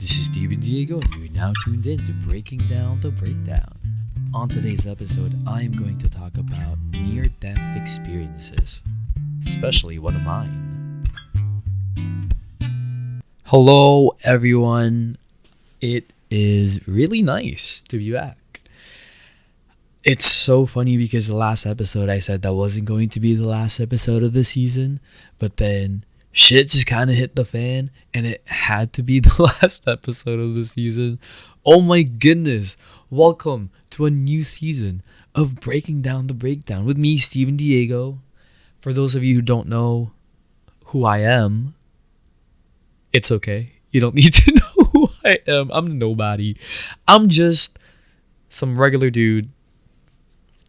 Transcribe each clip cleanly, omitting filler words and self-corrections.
This is Steven Diego, and you're now tuned in to Breaking Down the Breakdown. On today's episode, I am going to talk about near-death experiences, especially one of mine. Hello, everyone. It is really nice to be back. It's so funny because the last episode I said that wasn't going to be the last episode of the season, but then shit just kind of hit the fan and it had to be the last episode of the season. Oh my goodness. Welcome to a new season of Breaking Down the Breakdown with me, Steven Diego. For those of you who don't know who I am, it's okay. You don't need to know who I am. I'm nobody. I'm just some regular dude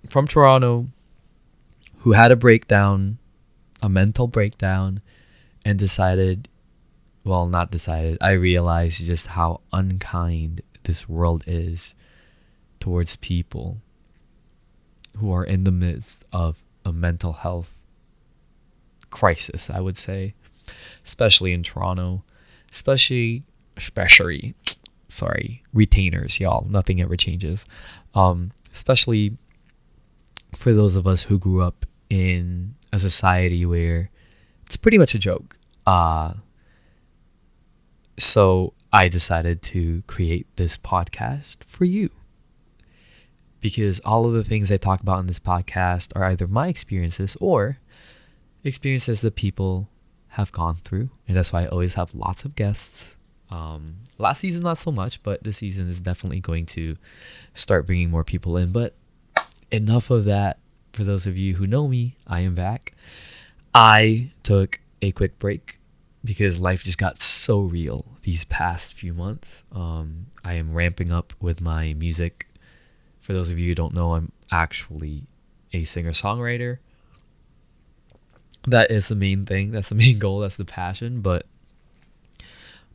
from Toronto who had a breakdown, a mental breakdown, and I realized just how unkind this world is towards people who are in the midst of a mental health crisis, I would say, especially in Toronto, especially, retainers, y'all, nothing ever changes, especially for those of us who grew up in a society where it's pretty much a joke. So I decided to create this podcast for you, because all of the things I talk about in this podcast are either my experiences or experiences that people have gone through. And that's why I always have lots of guests. Last season, not so much, but this season is definitely going to start bringing more people in. But enough of that. For those of you who know me, I am back. I took a quick break because life just got so real these past few months. I am ramping up with my music. For those of you who don't know, I'm actually a singer-songwriter. That is the main thing. That's the main goal. That's the passion. But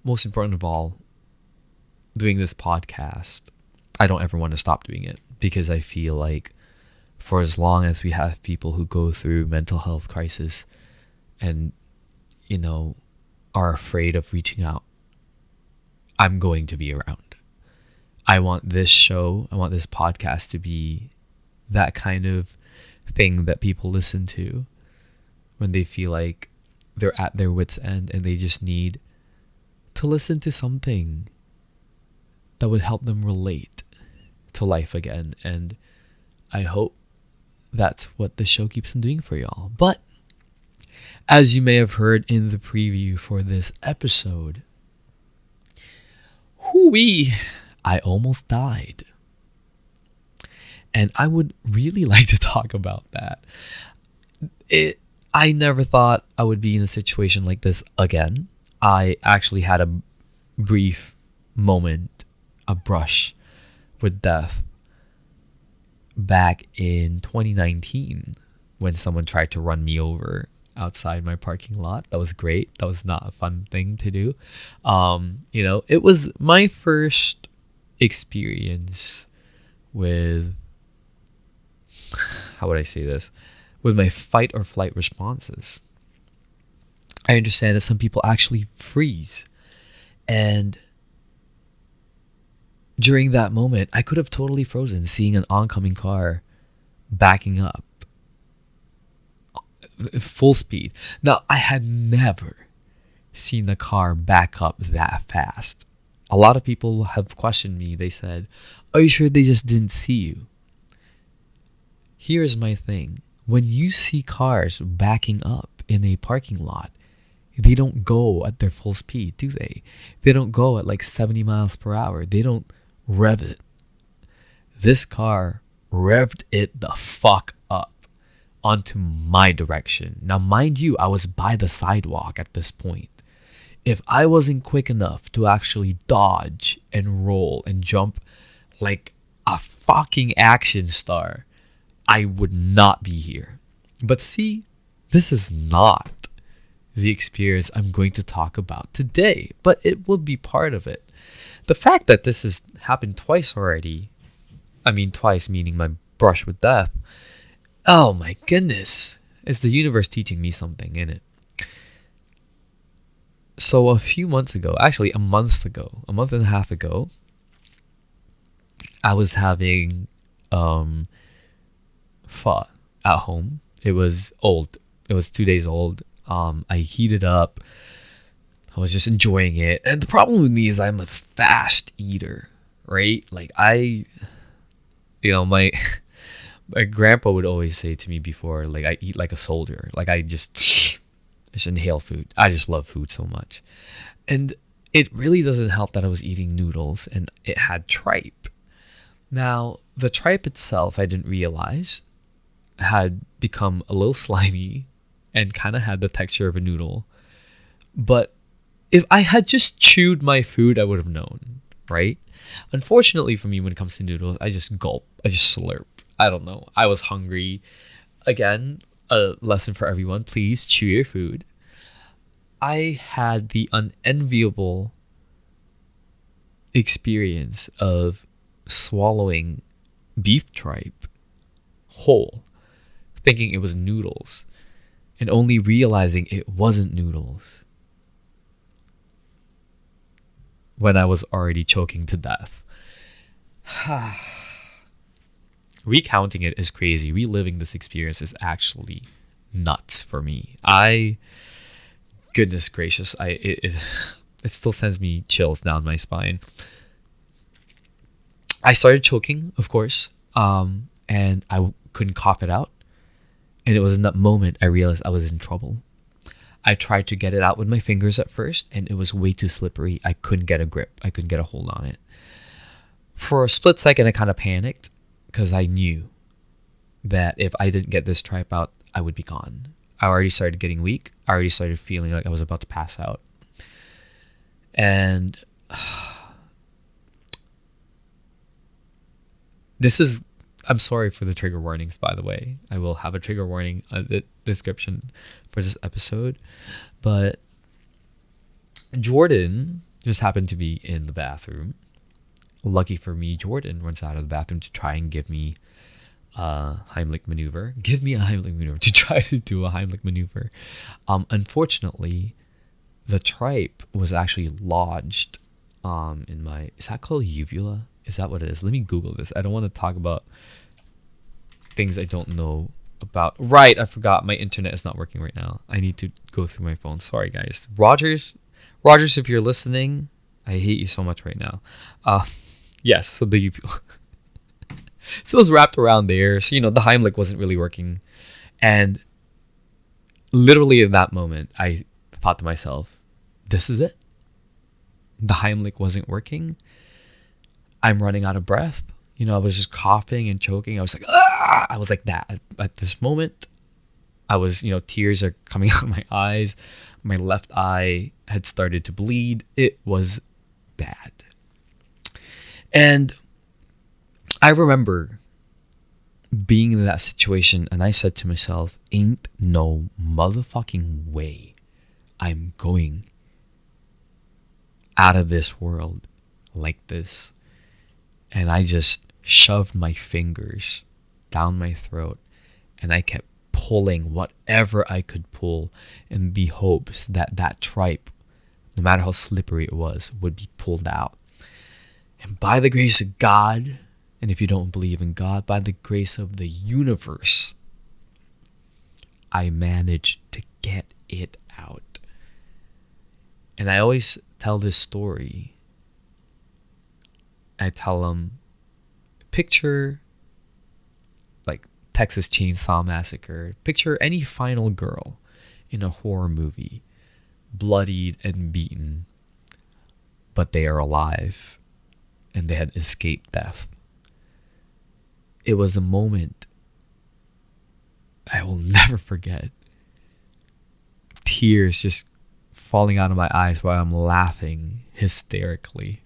most important of all, doing this podcast, I don't ever want to stop doing it, because I feel like for as long as we have people who go through mental health crisis and, are afraid of reaching out, I'm going to be around. I want this podcast to be that kind of thing that people listen to when they feel like they're at their wits' end and they just need to listen to something that would help them relate to life again. And I hope that's what the show keeps on doing for y'all. But as you may have heard in the preview for this episode, I almost died. And I would really like to talk about that. I never thought I would be in a situation like this again. I actually had a brief moment, a brush with death back in 2019 when someone tried to run me over outside my parking lot. That was great. That was not a fun thing to do. It was my first experience with, how would I say this? With my fight or flight responses. I understand that some people actually freeze. And during that moment, I could have totally frozen, seeing an oncoming car backing up full speed. Now, I had never seen a car back up that fast. A lot of people have questioned me. They said, "Are you sure they just didn't see you?" Here's my thing. When you see cars backing up in a parking lot, they don't go at their full speed, do they? They don't go at like 70 miles per hour. They don't rev it. This car revved it the fuck up onto my direction. Now, mind you, I was by the sidewalk at this point. If I wasn't quick enough to actually dodge and roll and jump like a fucking action star, I would not be here. But see, this is not the experience I'm going to talk about today, but it will be part of it. The fact that this has happened twice already, twice meaning my brush with death, oh my goodness, it's the universe teaching me something, innit? So a few months ago, actually a month and a half ago, I was having pho at home. It was old. It was 2 days old. I heated up. I was just enjoying it. And the problem with me is I'm a fast eater, right? Like my my grandpa would always say to me before, like, I eat like a soldier. Like, I just inhale food. I just love food so much. And it really doesn't help that I was eating noodles and it had tripe. Now, the tripe itself, I didn't realize, had become a little slimy and kind of had the texture of a noodle. But if I had just chewed my food, I would have known, right? Unfortunately for me, when it comes to noodles, I just gulp. I just slurp. I don't know. I was hungry. Again, a lesson for everyone. Please chew your food. I had the unenviable experience of swallowing beef tripe whole, thinking it was noodles, and only realizing it wasn't noodles when I was already choking to death. Recounting it is crazy. Reliving this experience is actually nuts for me. Goodness gracious, it still sends me chills down my spine. I started choking, of course, and I couldn't cough it out. And it was in that moment I realized I was in trouble. I tried to get it out with my fingers at first, and it was way too slippery. I couldn't get a grip. I couldn't get a hold on it. For a split second, I kind of panicked because I knew that if I didn't get this tripe out, I would be gone. I already started getting weak. I already started feeling like I was about to pass out. And I'm sorry for the trigger warnings, by the way. I will have a trigger warning the description for this episode. But Jordan just happened to be in the bathroom. Lucky for me, Jordan runs out of the bathroom to try and give me a Heimlich maneuver. Give me a Heimlich maneuver. To try to do a Heimlich maneuver. Unfortunately, the tripe was actually lodged in my... Is that called uvula? Is that what it is? Let me Google this. I don't want to talk about things I don't know about. Right, I forgot. My internet is not working right now. I need to go through my phone. Sorry, guys. Rogers, if you're listening, I hate you so much right now. Yes, so the uvula. So it was wrapped around there. So, the Heimlich wasn't really working. And literally in that moment, I thought to myself, this is it. The Heimlich wasn't working. I'm running out of breath. I was just coughing and choking. I was like, ah! I was like that. At this moment, I was, tears are coming out of my eyes. My left eye had started to bleed. It was bad. And I remember being in that situation, and I said to myself, ain't no motherfucking way I'm going out of this world like this. And I just shoved my fingers down my throat, and I kept pulling whatever I could pull in the hopes that that tripe, no matter how slippery it was, would be pulled out. And by the grace of God, and if you don't believe in God, by the grace of the universe, I managed to get it out. And I always tell this story. I tell them, picture like Texas Chainsaw Massacre. Picture any final girl in a horror movie, bloodied and beaten, but they are alive and they had escaped death. It was a moment I will never forget. Tears just falling out of my eyes while I'm laughing hysterically.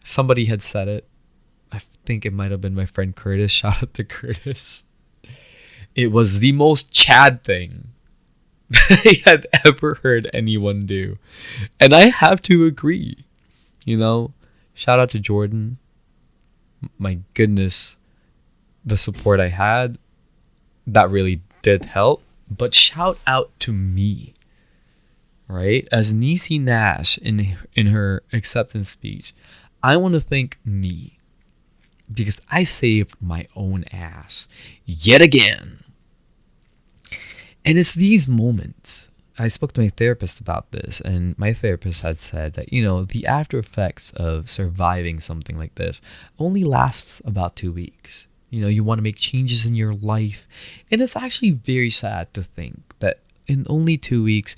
Somebody had said it. I think it might have been my friend Curtis. Shout out to Curtis. It was the most Chad thing I had ever heard anyone do. And I have to agree. Shout out to Jordan. My goodness, the support I had, that really did help. But shout out to me right? As Niecy Nash in her acceptance speech, I want to thank me because I saved my own ass yet again. And it's these moments. I spoke to my therapist about this, and my therapist had said that, the after effects of surviving something like this only lasts about 2 weeks. You want to make changes in your life. And it's actually very sad to think that in only 2 weeks,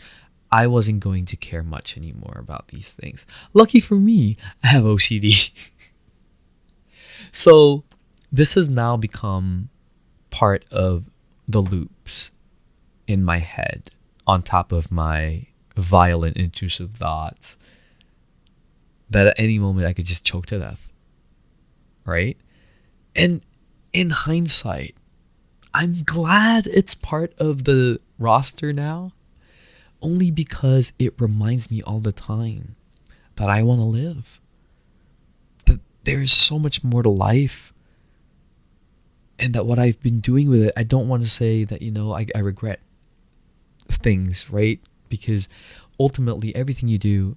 I wasn't going to care much anymore about these things. Lucky for me, I have OCD. So this has now become part of the loops in my head on top of my violent, intrusive thoughts that at any moment I could just choke to death. Right? And in hindsight, I'm glad it's part of the roster now, only because it reminds me all the time that I want to live. That there is so much more to life. And that what I've been doing with it, I don't want to say that, I regret things, right? Because ultimately everything you do,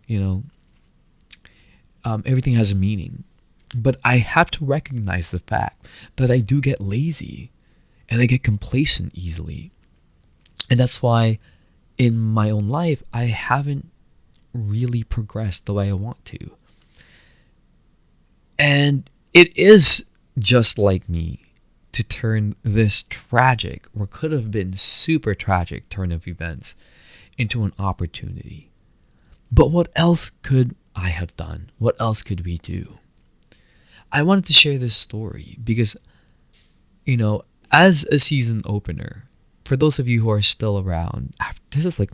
everything has a meaning. But I have to recognize the fact that I do get lazy and I get complacent easily. And that's why in my own life, I haven't really progressed the way I want to. And it is just like me to turn this tragic, or could have been super tragic turn of events into an opportunity. But what else could I have done? What else could we do? I wanted to share this story because, as a season opener, for those of you who are still around, this is like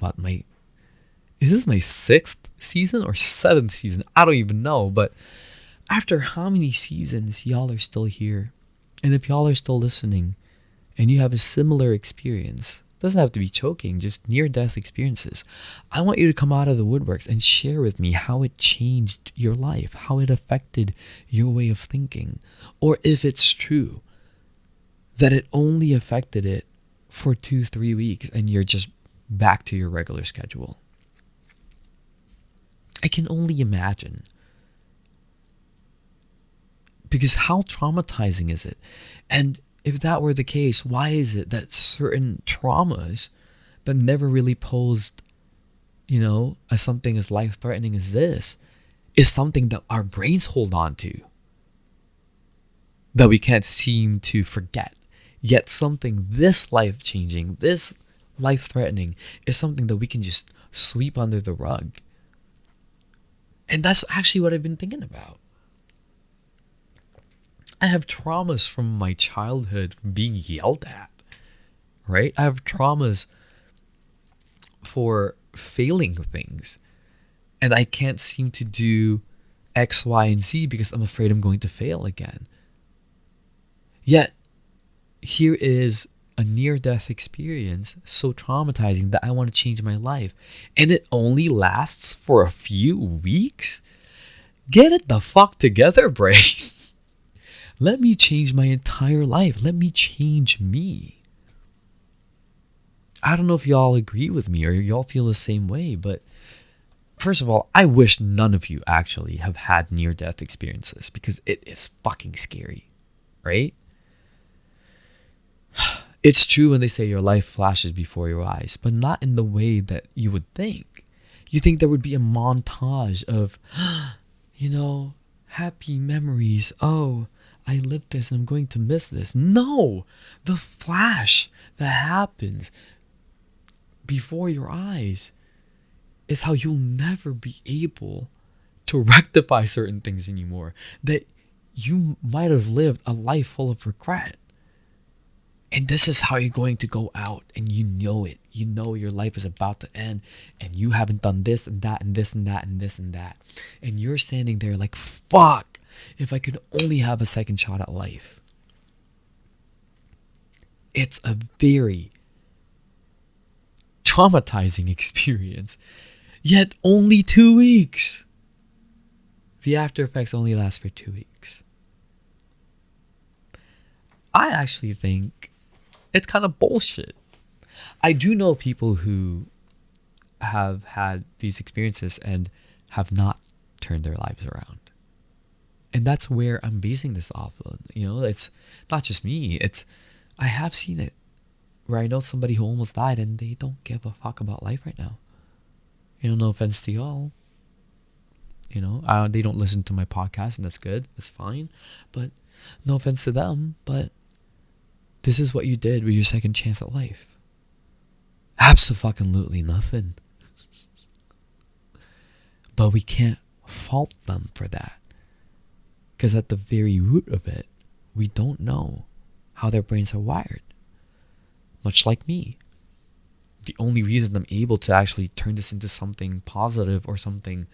is this my 6th season or 7th season? I don't even know, but after how many seasons y'all are still here? And if y'all are still listening and you have a similar experience, doesn't have to be choking, just near-death experiences, I want you to come out of the woodworks and share with me how it changed your life, how it affected your way of thinking, or if it's true that it only affected it for 2-3 weeks and you're just back to your regular schedule. I can only imagine. Because how traumatizing is it? And if that were the case, why is it that certain traumas that never really posed, as something as life-threatening as this, is something that our brains hold on to, that we can't seem to forget? Yet something this life-changing, this life-threatening, is something that we can just sweep under the rug. And that's actually what I've been thinking about. I have traumas from my childhood being yelled at, right? I have traumas for failing things. And I can't seem to do X, Y, and Z because I'm afraid I'm going to fail again. Yet, here is a near-death experience so traumatizing that I want to change my life. And it only lasts for a few weeks? Get it the fuck together, brain. Let me change my entire life. Let me change me. I don't know if y'all agree with me or y'all feel the same way, but first of all, I wish none of you actually have had near-death experiences because it is fucking scary, right? It's true when they say your life flashes before your eyes, but not in the way that you would think. You think there would be a montage of, happy memories. Oh, I lived this and I'm going to miss this. No, the flash that happens before your eyes is how you'll never be able to rectify certain things anymore. That you might have lived a life full of regret. And this is how you're going to go out, and you know it. You know your life is about to end, and you haven't done this and that and this and that and this and that. And you're standing there like, fuck, if I could only have a second shot at life. It's a very traumatizing experience, yet only 2 weeks. The after effects only last for 2 weeks. I actually think it's kind of bullshit. I do know people who have had these experiences and have not turned their lives around. And that's where I'm basing this off of. It's not just me. I have seen it where I know somebody who almost died and they don't give a fuck about life right now. No offense to y'all. They don't listen to my podcast, and that's good. That's fine. But no offense to them, but this is what you did with your second chance at life. Absolutely nothing. But we can't fault them for that. Because at the very root of it, we don't know how their brains are wired. Much like me. The only reason I'm able to actually turn this into something positive or something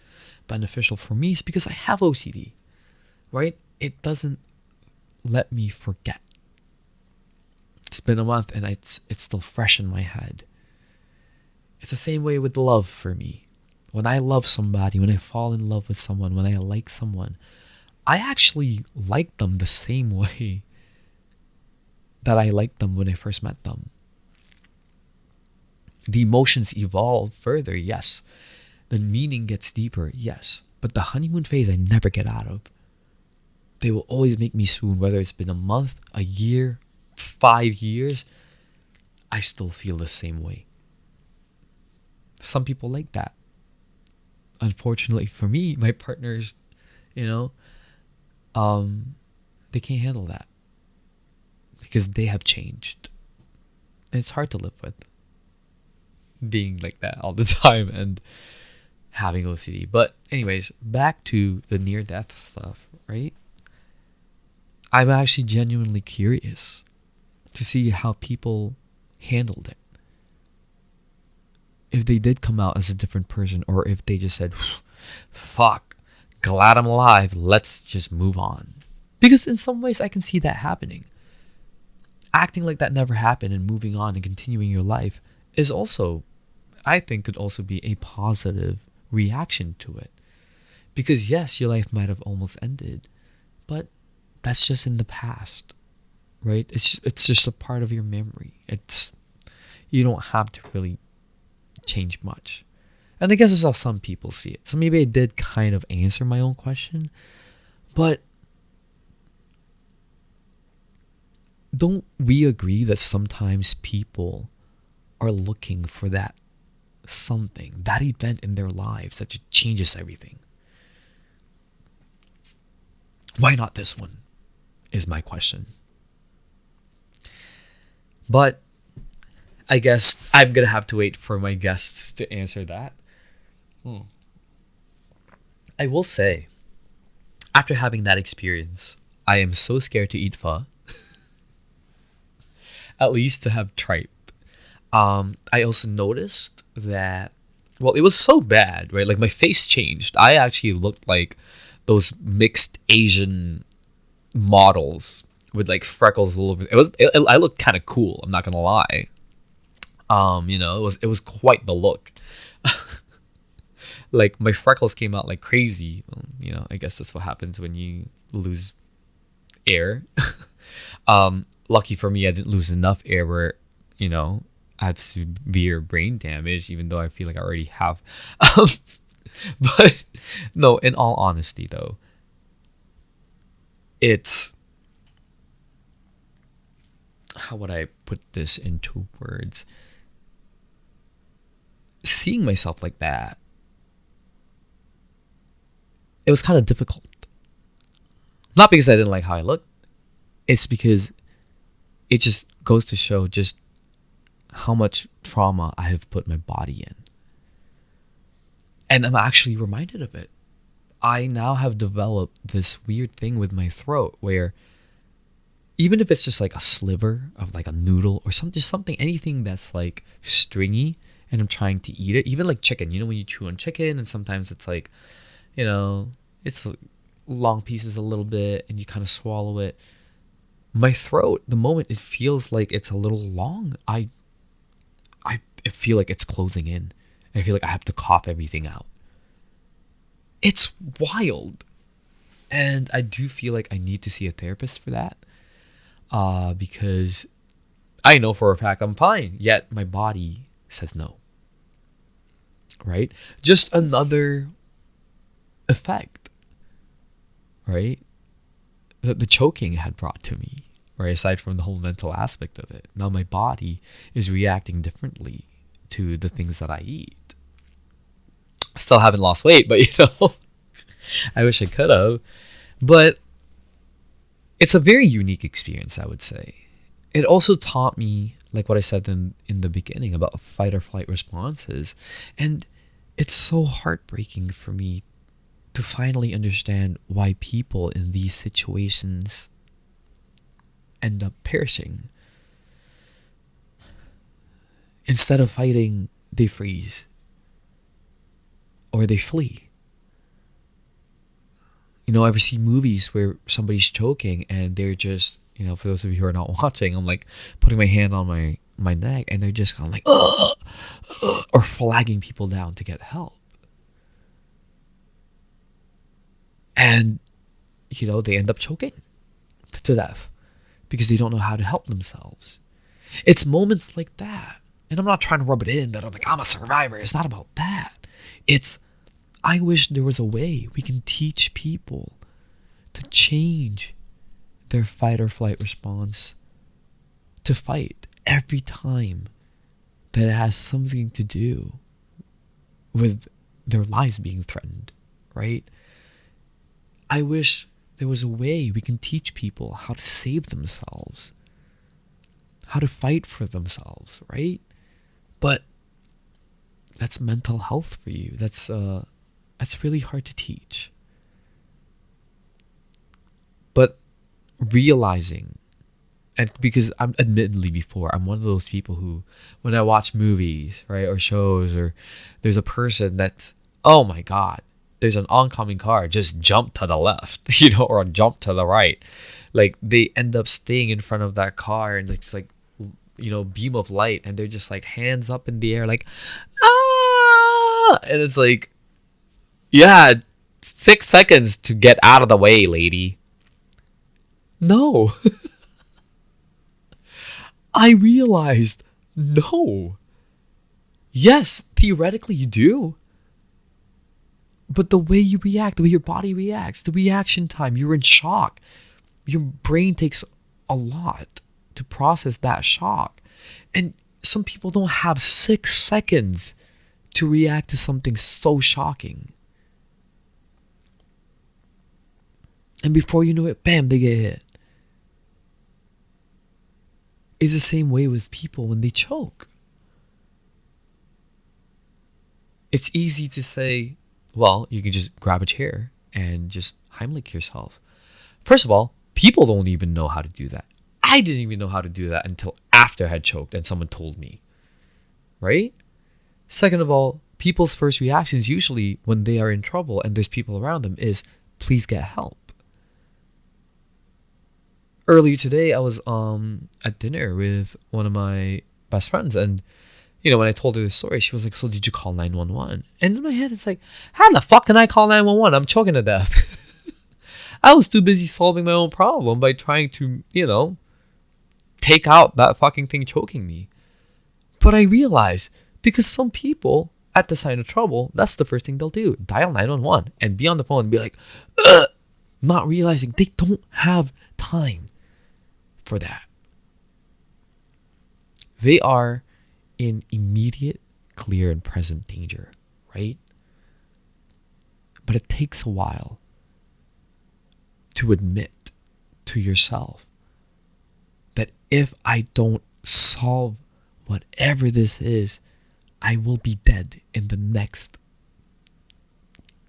beneficial for me is because I have OCD, right? It doesn't let me forget. It's been a month and it's still fresh in my head. It's the same way with love for me. When I love somebody, when I fall in love with someone, when I like someone, I actually like them the same way that I liked them when I first met them. The emotions evolve further, yes. The meaning gets deeper, yes. But the honeymoon phase I never get out of. They will always make me swoon, whether it's been a month, a year, 5 years. I still feel the same way. Some people like that. Unfortunately for me, my partners, they can't handle that. Because they have changed. And it's hard to live with. Being like that all the time and having OCD. But anyways, back to the near-death stuff, right? I'm actually genuinely curious to see how people handled it. If they did come out as a different person, or if they just said, fuck, glad I'm alive, let's just move on. Because in some ways I can see that happening. Acting like that never happened and moving on and continuing your life is also, I think, could also be a positive reaction to it. Because yes, your life might have almost ended, but that's just in the past, right? It's just a part of your memory. You don't have to really change much. And I guess that's how some people see it. So maybe I did kind of answer my own question, but don't we agree that sometimes people are looking for that something, that event in their lives that just changes everything? Why not this one, is my question. But I guess I'm going to have to wait for my guests to answer that. I will say, after having that experience, I am so scared to eat pho. At least to have tripe. I also noticed that, well, it was so bad, right? Like my face changed. I actually looked like those mixed Asian models with like freckles all over. I looked kind of cool. I'm not gonna lie. It was quite the look. Like my freckles came out like crazy. I guess that's what happens when you lose air. Lucky for me, I didn't lose enough air where, I have severe brain damage, even though I feel like I already have. But no, in all honesty though, it's, how would I put this into words? Seeing myself like that, it was kind of difficult. Not because I didn't like how I looked. It's because it just goes to show just how much trauma I have put my body in. And I'm actually reminded of it. I now have developed this weird thing with my throat where even if it's just like a sliver of like a noodle or something, anything that's like stringy and I'm trying to eat it, even like chicken, when you chew on chicken and sometimes it's like, it's long pieces a little bit and you kind of swallow it. My throat, the moment it feels like it's a little long, I feel like it's closing in. I feel like I have to cough everything out. It's wild. And I do feel like I need to see a therapist for that. Because I know for a fact I'm fine, yet my body says no. right? Just another effect, right? That the choking had brought to me, right? Aside from the whole mental aspect of it. Now my body is reacting differently to the things that I eat. Still haven't lost weight, but I wish I could have. But it's a very unique experience, I would say. It also taught me, like what I said in the beginning, about fight or flight responses. And it's so heartbreaking for me to finally understand why people in these situations end up perishing. Instead of fighting, they freeze or they flee. Ever see movies where somebody's choking and they're just, for those of you who are not watching, I'm like putting my hand on my neck and they're just kind of like, ugh, ugh, or flagging people down to get help. And, they end up choking to death because they don't know how to help themselves. It's moments like that. And I'm not trying to rub it in that I'm a survivor. It's not about that. It's, I wish there was a way we can teach people to change their fight or flight response to fight every time that it has something to do with their lives being threatened, right? I wish there was a way we can teach people how to save themselves, how to fight for themselves, right? But that's mental health for you. That's really hard to teach. But realizing, and because I'm one of those people who, when I watch movies, right, or shows, or there's a person that's, oh my God, there's an oncoming car, just jump to the left, or jump to the right. Like they end up staying in front of that car and it's like, beam of light, and they're just like hands up in the air, like, ah, and it's like, yeah, 6 seconds to get out of the way, lady. No. I realized, no. Yes, theoretically you do. But the way you react, the way your body reacts, the reaction time, you're in shock. Your brain takes a lot to process that shock. And some people don't have 6 seconds to react to something so shocking. And before you know it, bam, they get hit. It's the same way with people when they choke. It's easy to say, well, you can just grab a chair and just Heimlich yourself. First of all, people don't even know how to do that. I didn't even know how to do that until after I had choked and someone told me. Right? Second of all, people's first reactions usually when they are in trouble and there's people around them is, please get help. Earlier today, I was at dinner with one of my best friends, and when I told her the story, she was like, so did you call 911? And in my head, it's like, how the fuck can I call 911? I'm choking to death. I was too busy solving my own problem by trying to, take out that fucking thing choking me. But I realized, because some people, at the sign of trouble, that's the first thing they'll do. Dial 911 and be on the phone and be like, ugh, not realizing they don't have time for that. They are in immediate, clear, and present danger, right? But it takes a while to admit to yourself that if I don't solve whatever this is, I will be dead in the next,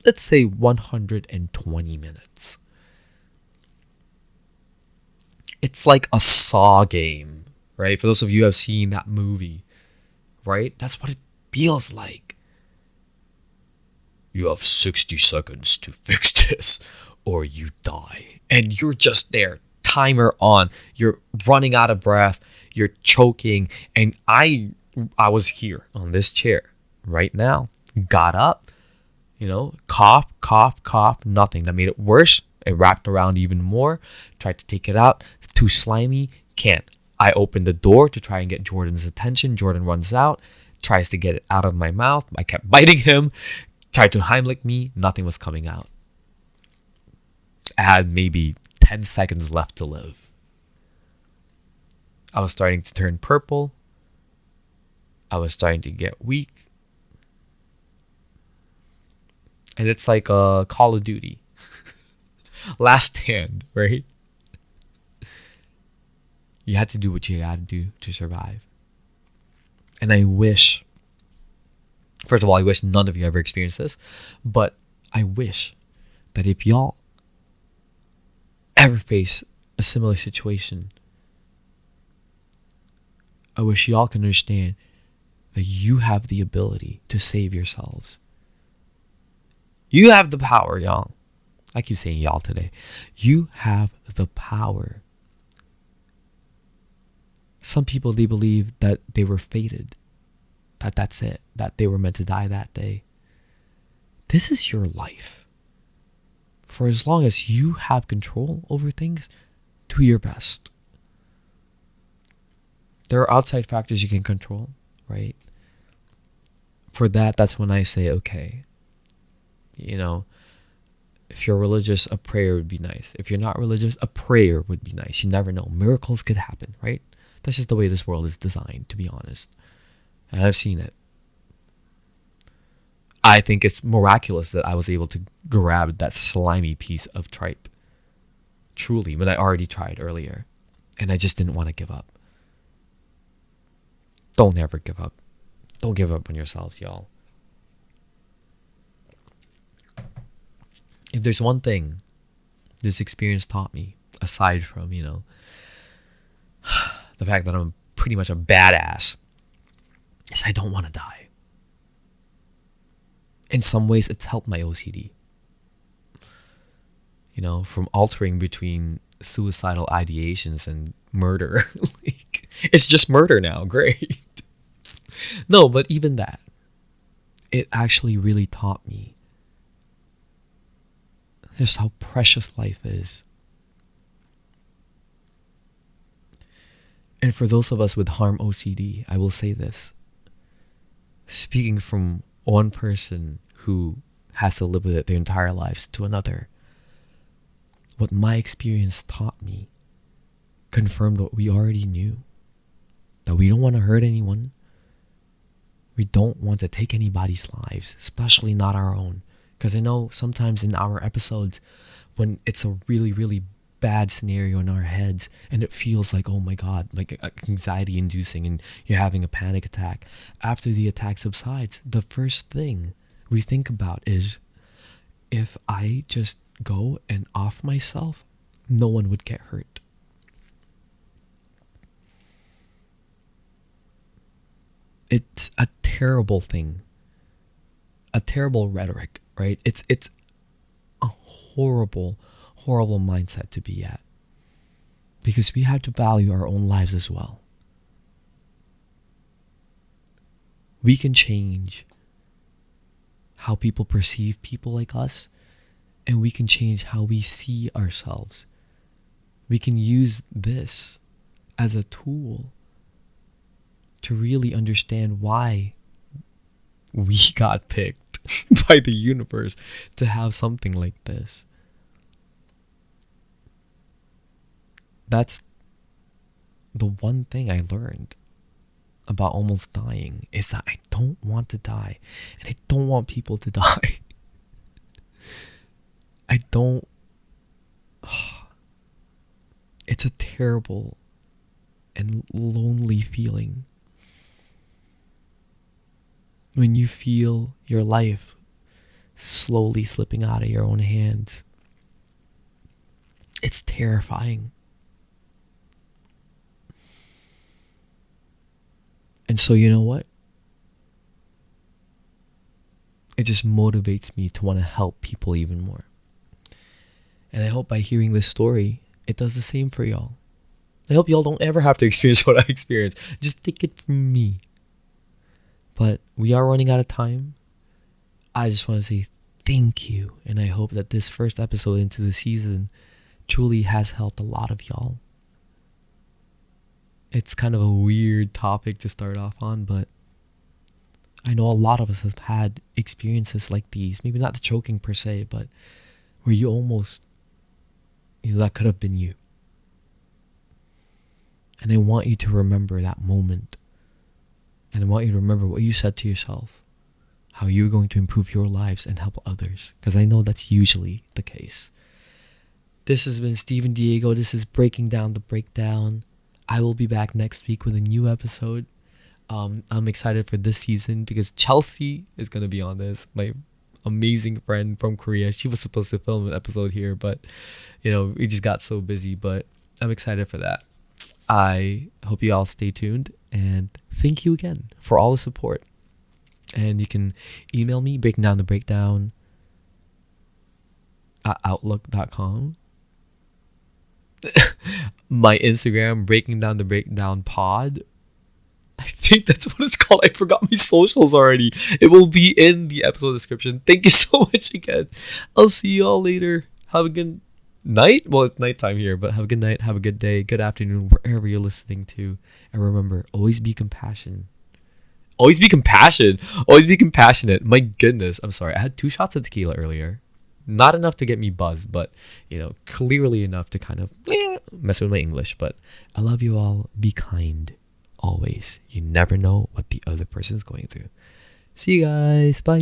let's say, 120 minutes. It's like a Saw game, right? For those of you who have seen that movie, right? That's what it feels like. You have 60 seconds to fix this or you die. And you're just there, timer on. You're running out of breath. You're choking. And I was here on this chair right now. Got up, cough, cough, cough, nothing. That made it worse. It wrapped around even more. Tried to take it out. Too slimy. Can't. I opened the door to try and get Jordan's attention. Jordan runs out. tries to get it out of my mouth. I kept biting him, tried to Heimlich me, nothing was coming out. I had maybe 10 seconds left to live. I was starting to turn purple. I was starting to get weak. And it's like a Call of Duty. Last stand, right? You had to do what you had to do to survive. And I wish, first of all, I wish none of you ever experienced this, but I wish that if y'all ever face a similar situation, I wish y'all can understand that you have the ability to save yourselves. You have the power, y'all. I keep saying y'all today. You have the power. Some people, they believe that they were fated, that that's it, that they were meant to die that day. This is your life. For as long as you have control over things, do your best. There are outside factors you can control, right? For that, that's when I say, okay, you know, if you're religious, a prayer would be nice. If you're not religious, a prayer would be nice. You never know. Miracles could happen, right? That's just the way this world is designed, to be honest. And I've seen it. I think it's miraculous that I was able to grab that slimy piece of tripe. Truly, but I already tried earlier. And I just didn't want to give up. Don't ever give up. Don't give up on yourselves, y'all. If there's one thing this experience taught me, aside from, the fact that I'm pretty much a badass, is I don't want to die. In some ways, it's helped my OCD. From altering between suicidal ideations and murder. It's just murder now. Great. No, but even that, it actually really taught me just how precious life is. And for those of us with harm OCD, I will say this. Speaking from one person who has to live with it their entire lives to another, what my experience taught me confirmed what we already knew. That we don't want to hurt anyone. We don't want to take anybody's lives, especially not our own. Because I know sometimes in our episodes, when it's a really, really bad scenario in our heads, and it feels like, oh my God, like anxiety inducing, and you're having a panic attack. After the attack subsides, the first thing we think about is, if I just go and off myself, no one would get hurt. It's a terrible thing. A terrible rhetoric, right? It's a horrible, horrible mindset to be at. Because we have to value our own lives as well. We can change how people perceive people like us, and we can change how we see ourselves. We can use this as a tool to really understand why we got picked by the universe to have something like this. That's the one thing I learned about almost dying, is that I don't want to die, and I don't want people to die. I don't. It's a terrible and lonely feeling when you feel your life slowly slipping out of your own hands. It's terrifying. And so, you know what? It just motivates me to want to help people even more. And I hope by hearing this story, it does the same for y'all. I hope y'all don't ever have to experience what I experienced. Just take it from me. But we are running out of time. I just want to say thank you. And I hope that this first episode into the season truly has helped a lot of y'all. It's kind of a weird topic to start off on, but I know a lot of us have had experiences like these, maybe not the choking per se, but where you almost, that could have been you. And I want you to remember that moment. And I want you to remember what you said to yourself, how you're going to improve your lives and help others. Because I know that's usually the case. This has been Steven Diego. This is Breaking Down the Breakdown. I will be back next week with a new episode. I'm excited for this season because Chelsea is going to be on this. My amazing friend from Korea. She was supposed to film an episode here, but, we just got so busy. But I'm excited for that. I hope you all stay tuned. And thank you again for all the support. And you can email me, breakingdownthebreakdown at outlook.com. My Instagram, Breaking Down the Breakdown Pod. I think that's what it's called. I forgot my socials already. It will be in the episode description. Thank you so much again. I'll see you all later. Have a good night. Well, it's nighttime here, but have a good night. Have a good day. Good afternoon, wherever you're listening to. And remember, always be compassionate. Always be compassionate. Always be compassionate. My goodness. I'm sorry. I had 2 shots of tequila earlier. Not enough to get me buzzed, but, clearly enough to kind of mess with my English. But I love you all. Be kind. Always. You never know what the other person is going through. See you guys. Bye.